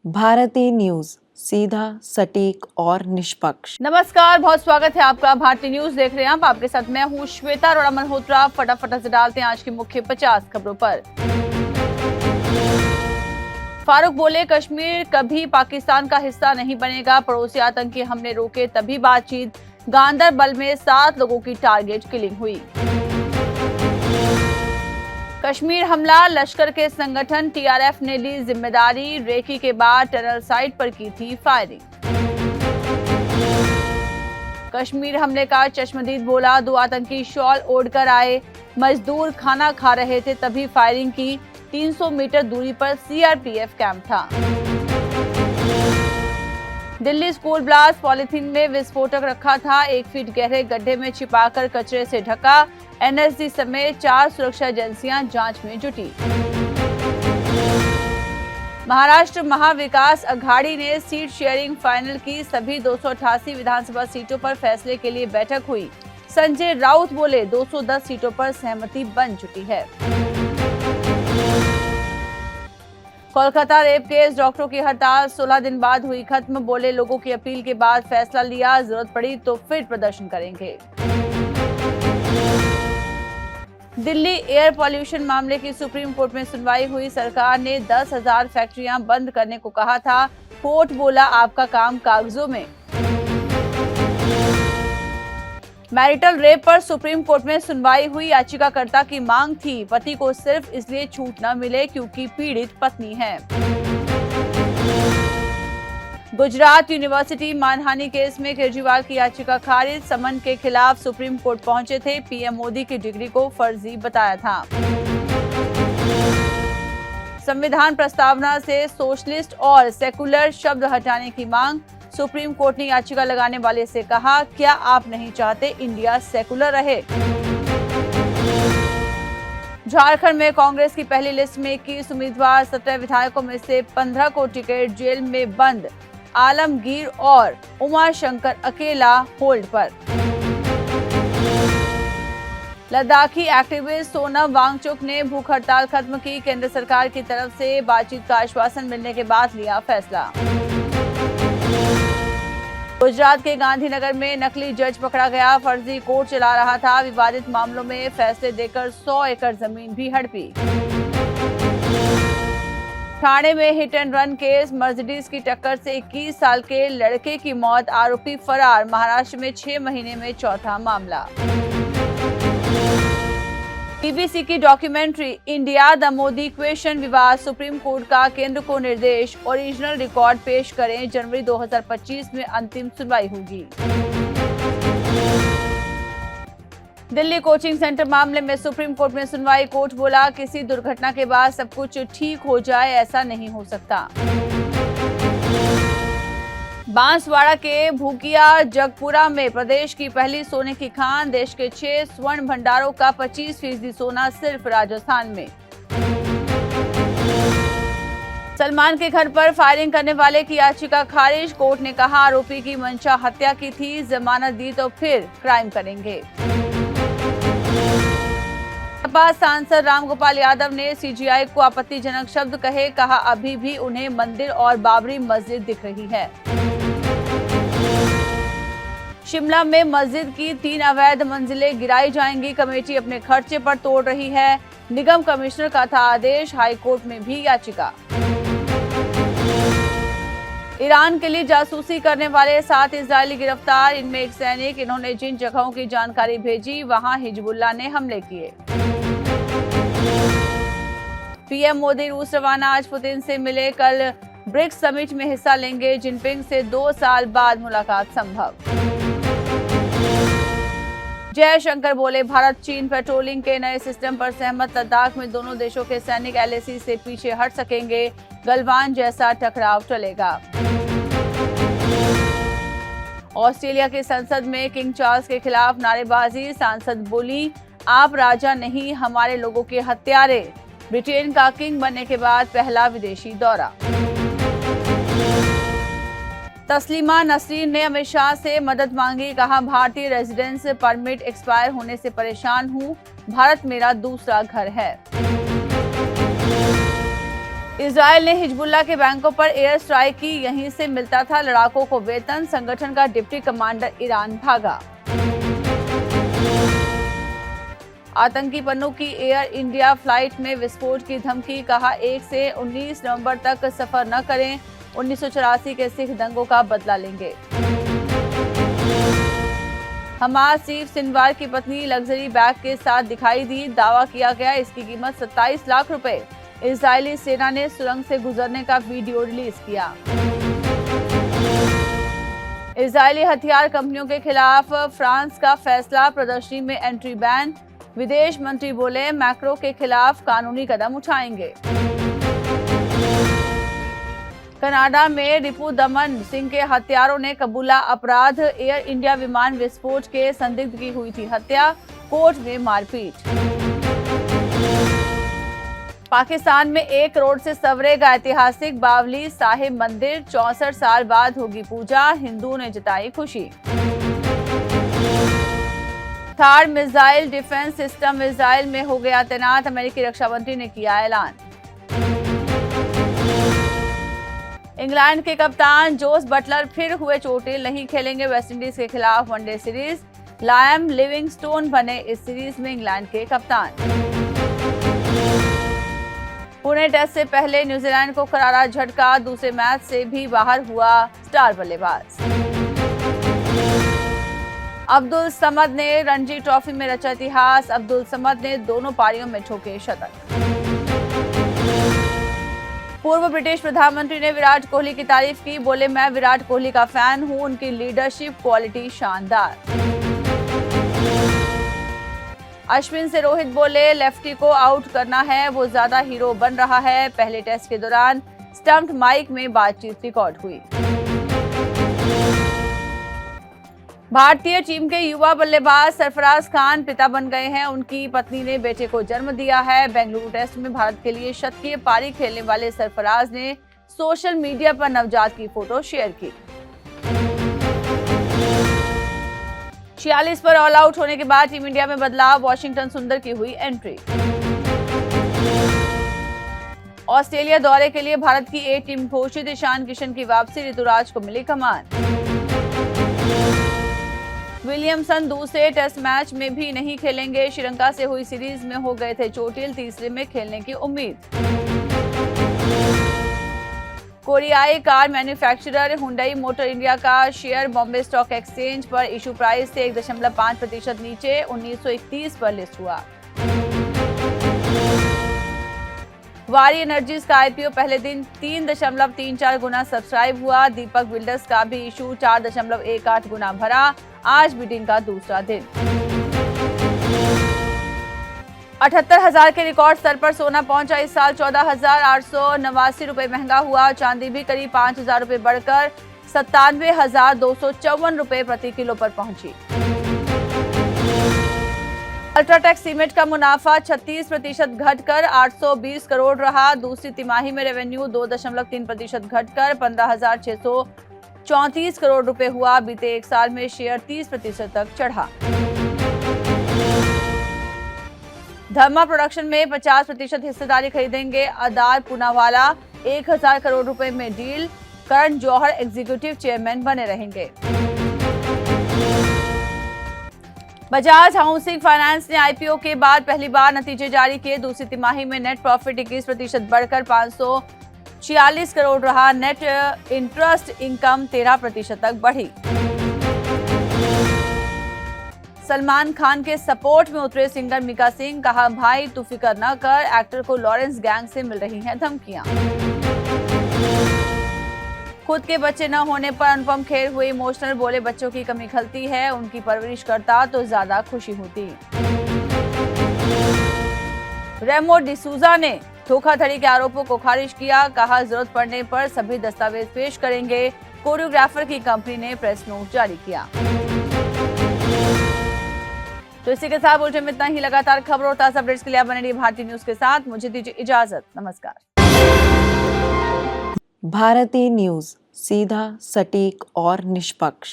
Bharti news, सीधा, सटीक और निष्पक्ष। नमस्कार, बहुत स्वागत है आपका। भारतीय न्यूज देख रहे हैं आप। आपके साथ मैं हूं श्वेता अरोड़ा मल्होत्रा। फटाफट से डालते हैं आज की मुख्य 50 खबरों पर। फारूक बोले, कश्मीर कभी पाकिस्तान का हिस्सा नहीं बनेगा। पड़ोसी आतंकी हमले रोके तभी बातचीत। गांदरबल में 7 लोगों की टारगेट किलिंग हुई। कश्मीर हमला, लश्कर के संगठन टीआरएफ ने ली जिम्मेदारी। रेकी के बाद टनल साइट पर की थी फायरिंग। कश्मीर हमले का चश्मदीद बोला, 2 आतंकी शॉल ओढ़कर आए। मजदूर खाना खा रहे थे तभी फायरिंग की। 300 मीटर दूरी पर सीआरपीएफ कैंप था। दिल्ली स्कूल ब्लास्ट, पॉलिथीन में विस्फोटक रखा था। 1 फीट गहरे गड्ढे में छिपाकर कचरे से ढका। एनएसजी समेत 4 सुरक्षा एजेंसियां जांच में जुटी। महाराष्ट्र महाविकास अघाड़ी ने सीट शेयरिंग फाइनल की। सभी 288 विधानसभा सीटों पर फैसले के लिए बैठक हुई। संजय राउत बोले, 210 सीटों पर सहमति बन चुकी है। कोलकाता रेप केस, डॉक्टरों की हड़ताल 16 दिन बाद हुई खत्म। बोले, लोगों की अपील के बाद फैसला लिया। जरूरत पड़ी तो फिर प्रदर्शन करेंगे। दिल्ली एयर पॉल्यूशन मामले की सुप्रीम कोर्ट में सुनवाई हुई। सरकार ने 10,000 फैक्ट्रियां बंद करने को कहा था। कोर्ट बोला, आपका काम कागजों में। मैरिटल रेप पर सुप्रीम कोर्ट में सुनवाई हुई। याचिकाकर्ता की मांग थी, पति को सिर्फ इसलिए छूट न मिले क्योंकि पीड़ित पत्नी है। गुजरात यूनिवर्सिटी मानहानि केस में केजरीवाल की याचिका खारिज। समन के खिलाफ सुप्रीम कोर्ट पहुंचे थे। पीएम मोदी की डिग्री को फर्जी बताया था। संविधान प्रस्तावना से सोशलिस्ट और सेकुलर शब्द हटाने की मांग। सुप्रीम कोर्ट ने याचिका लगाने वाले से कहा, क्या आप नहीं चाहते इंडिया सेकुलर रहे? झारखंड में कांग्रेस की पहली लिस्ट में 21 उम्मीदवार, 17 विधायकों में से 15 को टिकट। जेल में बंद आलमगीर और उमाशंकर अकेला होल्ड पर। लद्दाखी एक्टिविस्ट सोनम वांगचुक ने भूख हड़ताल खत्म की। केंद्र सरकार की तरफ से बातचीत का आश्वासन मिलने के बाद लिया फैसला। गुजरात के गांधीनगर में नकली जज पकड़ा गया। फर्जी कोर्ट चला रहा था। विवादित मामलों में फैसले देकर 100 एकड़ जमीन भी हड़पी। ठाणे में hit and run case, Mercedes की टक्कर से 21 साल के लड़के की मौत, आरोपी फरार। महाराष्ट्र में 6 महीने में चौथा मामला। बीबीसी की documentary India the Modi question विवाद, सुप्रीम कोर्ट का केंद्र को निर्देश, ओरिजिनल रिकॉर्ड पेश करें। जनवरी 2025 में अंतिम सुनवाई होगी। दिल्ली कोचिंग सेंटर मामले में सुप्रीम कोर्ट में सुनवाई। कोर्ट बोला, किसी दुर्घटना के बाद सब कुछ ठीक हो जाए, ऐसा नहीं हो सकता। बांसवाड़ा के भूकिया जगपुरा में प्रदेश की पहली सोने की खान। देश के 6 स्वर्ण भंडारों का 25% सोना सिर्फ राजस्थान में। सलमान के घर पर फायरिंग करने वाले की याचिका खारिज। कोर्ट ने कहा, आरोपी की मंशा हत्या की थी। जमानत दी तो फिर क्राइम करेंगे। सपा सांसद रामगोपाल यादव ने सीजीआई को आपत्तिजनक शब्द कहे। कहा, अभी भी उन्हें मंदिर और बाबरी मस्जिद दिख रही है। शिमला में मस्जिद की 3 अवैध मंजिलें गिराई जाएंगी। कमेटी अपने खर्चे पर तोड़ रही है। निगम कमिश्नर का था आदेश। हाईकोर्ट में भी याचिका। ईरान के लिए जासूसी करने वाले 7 इजरायली गिरफ्तार। इनमें एक सैनिक। इन्होंने जिन जगहों की जानकारी भेजी वहां हिजबुल्लाह ने हमले किए। पीएम मोदी रूस रवाना, आज पुतिन से मिले। कल ब्रिक्स समिट में हिस्सा लेंगे। जिनपिंग से 2 साल बाद मुलाकात संभव। जयशंकर बोले, भारत चीन पेट्रोलिंग के नए सिस्टम पर सहमत। लद्दाख में दोनों देशों के सैनिक एलएसी से पीछे हट सकेंगे। गलवान जैसा टकराव टलेगा। ऑस्ट्रेलिया की संसद में किंग चार्ल्स के खिलाफ नारेबाजी। सांसद बोली, आप राजा नहीं, हमारे लोगों के हत्यारे। ब्रिटेन का किंग बनने के बाद पहला विदेशी दौरा। तस्लीमा नसरीन ने अमित शाह से मदद मांगी। कहा, भारतीय रेजिडेंस परमिट एक्सपायर होने से परेशान हूं। भारत मेरा दूसरा घर है। इजराइल ने हिजबुल्लाह के बैंकों पर एयर स्ट्राइक की, यहीं से मिलता था लड़ाकों को वेतन। संगठन का डिप्टी कमांडर ईरान भागा। आतंकी पन्नों की एयर इंडिया फ्लाइट में विस्फोट की धमकी, कहा 1 से 19 नवंबर तक सफर न करें। 1984 के सिख दंगों का बदला लेंगे। हमास चीफ सिनवार की पत्नी लग्जरी बैग के साथ दिखाई दी, दावा किया गया इसकी कीमत 27 लाख रुपए। इजरायली सेना ने सुरंग से गुजरने का वीडियो रिलीज किया। इजरायली हथियार कंपनियों के खिलाफ फ्रांस का फैसला, प्रदर्शनी में एंट्री बैन। विदेश मंत्री बोले मैक्रो के खिलाफ कानूनी कदम उठाएंगे। कनाडा में रिपु दमन सिंह के हत्यारों ने कबूला अपराध, एयर इंडिया विमान विस्फोट के संदिग्ध की हुई थी हत्या, कोर्ट में मारपीट। पाकिस्तान में 1 करोड़ से सवरेगा ऐतिहासिक बावली साहिब मंदिर, 64 साल बाद होगी पूजा, हिंदुओं ने जताई खुशी। Third missile defence system Israel में हो गया तैनात, अमेरिकी रक्षा मंत्री ने किया ऐलान। इंग्लैंड के कप्तान जोस बटलर फिर हुए चोटिल, नहीं खेलेंगे वेस्टइंडीज के खिलाफ वनडे सीरीज। लायम लिविंगस्टोन बने इस सीरीज में इंग्लैंड के कप्तान। पुणे टेस्ट से पहले न्यूजीलैंड को करारा झटका, दूसरे मैच से भी बाहर हुआ स्टार बल्लेबाज। अब्दुल समद ने रणजी ट्रॉफी में रचा इतिहास, अब्दुल समद ने दोनों पारियों में ठोके शतक। पूर्व ब्रिटिश प्रधानमंत्री ने विराट कोहली की तारीफ की, बोले मैं विराट कोहली का फैन हूं, उनकी लीडरशिप क्वालिटी शानदार। अश्विन से रोहित बोले लेफ्टी को आउट करना है, वो ज्यादा हीरो बन रहा है। पहले टेस्ट के दौरान स्टंप्ड माइक में बातचीत रिकॉर्ड हुई। भारतीय टीम के युवा बल्लेबाज सरफराज खान पिता बन गए हैं, उनकी पत्नी ने बेटे को जन्म दिया है। बेंगलुरु टेस्ट में भारत के लिए शतकीय पारी खेलने वाले सरफराज ने सोशल मीडिया पर नवजात की फोटो शेयर की। 46 पर ऑल आउट होने के बाद टीम इंडिया में बदलाव, वॉशिंगटन सुंदर की हुई एंट्री। ऑस्ट्रेलिया दौरे के लिए भारत की ए टीम घोषित, ईशान किशन की वापसी, ऋतुराज को मिली कमान। विलियमसन दूसरे टेस्ट मैच में भी नहीं खेलेंगे, श्रीलंका से हुई सीरीज में हो गए थे चोटिल, तीसरे में खेलने की उम्मीद। कोरियाई car manufacturer Hyundai motor India का शेयर बॉम्बे स्टॉक एक्सचेंज पर इशू प्राइस से 1.5% नीचे 1931 पर लिस्ट हुआ। वारी एनर्जीज का आईपीओ पहले दिन 3.34 गुना सब्सक्राइब हुआ। दीपक बिल्डर्स का भी इशू 4.18 गुना भरा। आज बिडिंग का दूसरा दिन। 78,000 के रिकॉर्ड स्तर पर सोना पहुंचा, इस साल 14,889 रुपए महंगा हुआ। चांदी भी करीब 5,000 रुपए बढ़कर 97,254 रुपए प्रति किलो पर पहुंची। अल्ट्राटेक सीमेंट का मुनाफा 36% घटकर 820 करोड़ रहा। दूसरी तिमाही में रेवेन्यू 2.3% घटकर 15,634 करोड़ रुपए हुआ। बीते एक साल में शेयर 30% तक चढ़ा। धर्मा प्रोडक्शन में 50% हिस्सेदारी खरीदेंगे अदार पूनावाला। 1,000 करोड़ रुपए में deal. Karan Johar executive chairman बने रहेंगे। बजाज हाउसिंग फाइनेंस ने आईपीओ के बाद पहली बार नतीजे जारी किए। दूसरी तिमाही में नेट प्रॉफिट 21% बढ़कर 546 करोड़ रहा। नेट इंटरेस्ट इनकम 13% तक बढ़ी। सलमान खान के सपोर्ट में उतरे सिंगर मीका सिंह, कहा भाई तू फिक्र न कर, एक्टर को लॉरेंस गैंग से मिल रही हैं धमकियां। खुद के बच्चे न होने पर अनुपम खेर हुए इमोशनल, बोले बच्चों की कमी खलती है, उनकी परवरिश करता तो ज्यादा खुशी होती। रेमो डिसूजा ने धोखाधड़ी के आरोपों को खारिज किया, कहा जरूरत पड़ने पर सभी दस्तावेज पेश करेंगे। कोरियोग्राफर की कंपनी ने प्रेस नोट जारी किया। तो इसी के साथ बुलेटिन में इतना ही। लगातार खबरों और ताजा अपडेट्स के लिए बने रहिए भारतीय न्यूज के साथ। मुझे दीजिए इजाजत, नमस्कार। भारतीय न्यूज, सीधा, सटीक और निष्पक्ष।